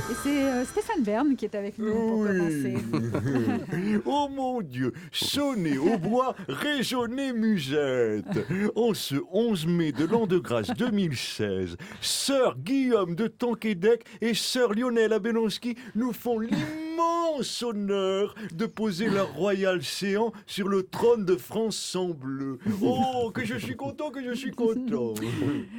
Et c'est Stéphane Bern qui est avec nous pour commencer. Oh mon Dieu, sonnez au bois, résonnez musette. En ce 11 mai de l'an de grâce 2016, Sœur Guillaume de Tonquédec et Sœur Lionel Abelonski nous font l'immense honneur de poser leur royal séant sur le trône de France sans bleu. Oh, que je suis content, que je suis content.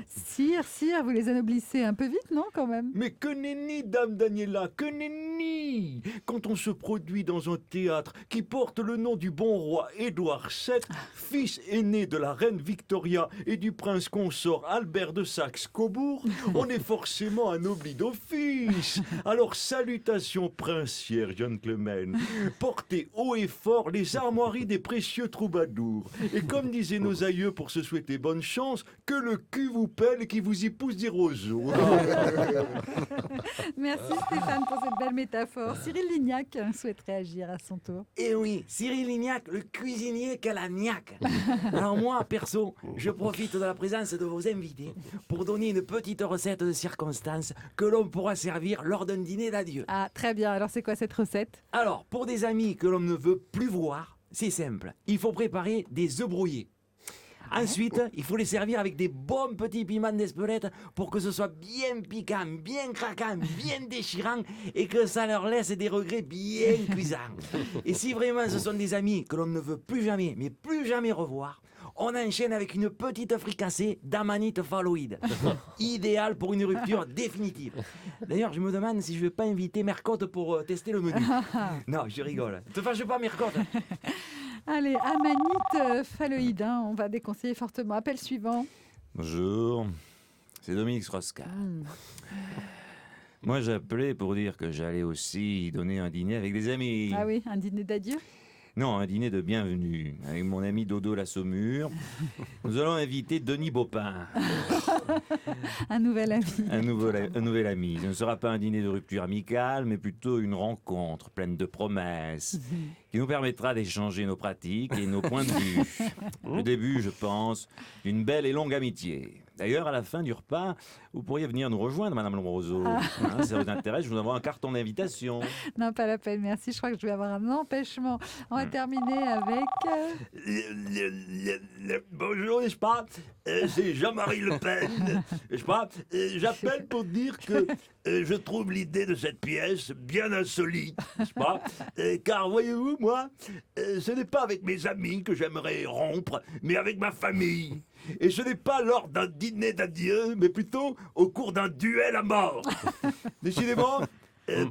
Sire, vous les anoblissez un peu vite, non, quand même? Mais que nenni, dame Daniela, que nenni! Quand on se produit dans un théâtre qui porte le nom du bon roi Édouard VII, fils aîné de la reine Victoria et du prince consort Albert de Saxe-Cobourg, on est forcément anobli d'office. Alors salutations princières, gentlemen. Portez haut et fort les armoiries des précieux troubadours. Et comme disaient nos aïeux pour se souhaiter bonne chance, que le cul vous pèle et qui vous y pousse des roseaux. Merci Stéphane pour cette belle métaphore. Cyril Lignac souhaite réagir à son tour. Eh oui, Cyril Lignac, le cuisinier qu'à la niaque. Alors moi, perso, je profite de la présence de vos invités pour donner une petite recette de circonstance que l'on pourra servir lors d'un dîner d'adieu. Ah, très bien. Alors, c'est quoi cette recette? Alors, pour des amis que l'on ne veut plus voir, c'est simple. Il faut préparer des œufs brouillés. Ensuite, il faut les servir avec des bons petits piments d'Espelette pour que ce soit bien piquant, bien craquant, bien déchirant et que ça leur laisse des regrets bien cuisants. Et si vraiment ce sont des amis que l'on ne veut plus jamais, mais plus jamais revoir, on enchaîne avec une petite fricassée d'amanite phalloïde. Idéal pour une rupture définitive. D'ailleurs, je me demande si je ne vais pas inviter Mercotte pour tester le menu. Non, je rigole. Te fâche pas, Mercotte. Allez, amanite phalloïde, hein, on va déconseiller fortement. Appel suivant. Bonjour, c'est Dominique Strauss-Kahn. Moi, j'appelais pour dire que j'allais aussi donner un dîner avec des amis. Ah oui, un dîner d'adieu? Non, un dîner de bienvenue avec mon ami Dodo la Saumure. Nous allons inviter Denis Baupin. Un nouvel ami. Un nouvel ami. Ce ne sera pas un dîner de rupture amicale, mais plutôt une rencontre pleine de promesses qui nous permettra d'échanger nos pratiques et nos points de vue. Le début, je pense, d'une belle et longue amitié. D'ailleurs, à la fin du repas, vous pourriez venir nous rejoindre, Madame Lombroso. Hein, si ça vous intéresse, je vous envoie un carton d'invitation. Non, pas la peine, merci. Je crois que je vais avoir un empêchement. On va terminer avec... Bonjour, n'est-ce pas? C'est Jean-Marie Le Pen. N'est-ce pas? J'appelle pour dire que je trouve l'idée de cette pièce bien insolite, n'est-ce pas? Car voyez-vous, moi, ce n'est pas avec mes amis que j'aimerais rompre, mais avec ma famille. Et ce n'est pas lors d'un dîner d'adieu, mais plutôt au cours d'un duel à mort. Décidément,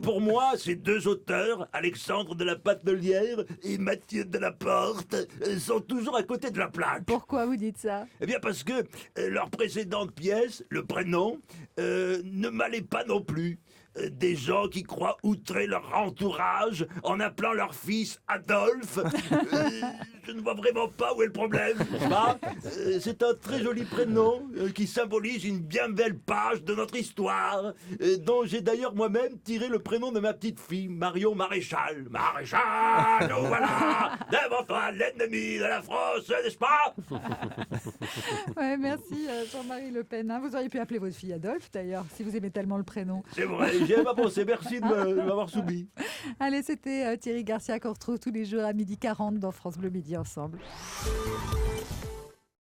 pour moi, ces deux auteurs, Alexandre de la Patelière et Mathieu de la Porte, sont toujours à côté de la plaque. Pourquoi vous dites ça? Eh bien parce que leur précédente pièce, le prénom, ne m'allait pas non plus. Des gens qui croient outrer leur entourage en appelant leur fils Adolphe. Je ne vois vraiment pas où est le problème. C'est un très joli prénom qui symbolise une bien belle page de notre histoire, dont j'ai d'ailleurs moi-même tiré le prénom de ma petite fille, Marion Maréchal. Maréchal, nous voilà devant toi l'ennemi de la France, n'est-ce pas? Ouais, merci Jean-Marie Le Pen. Hein. Vous auriez pu appeler votre fille Adolphe d'ailleurs, si vous aimez tellement le prénom. C'est vrai, j'y avais pas pensé. Merci de m'avoir soumis. Allez, c'était Thierry Garcia qu'on retrouve tous les jours à 12h40 dans France Bleu Midi ensemble.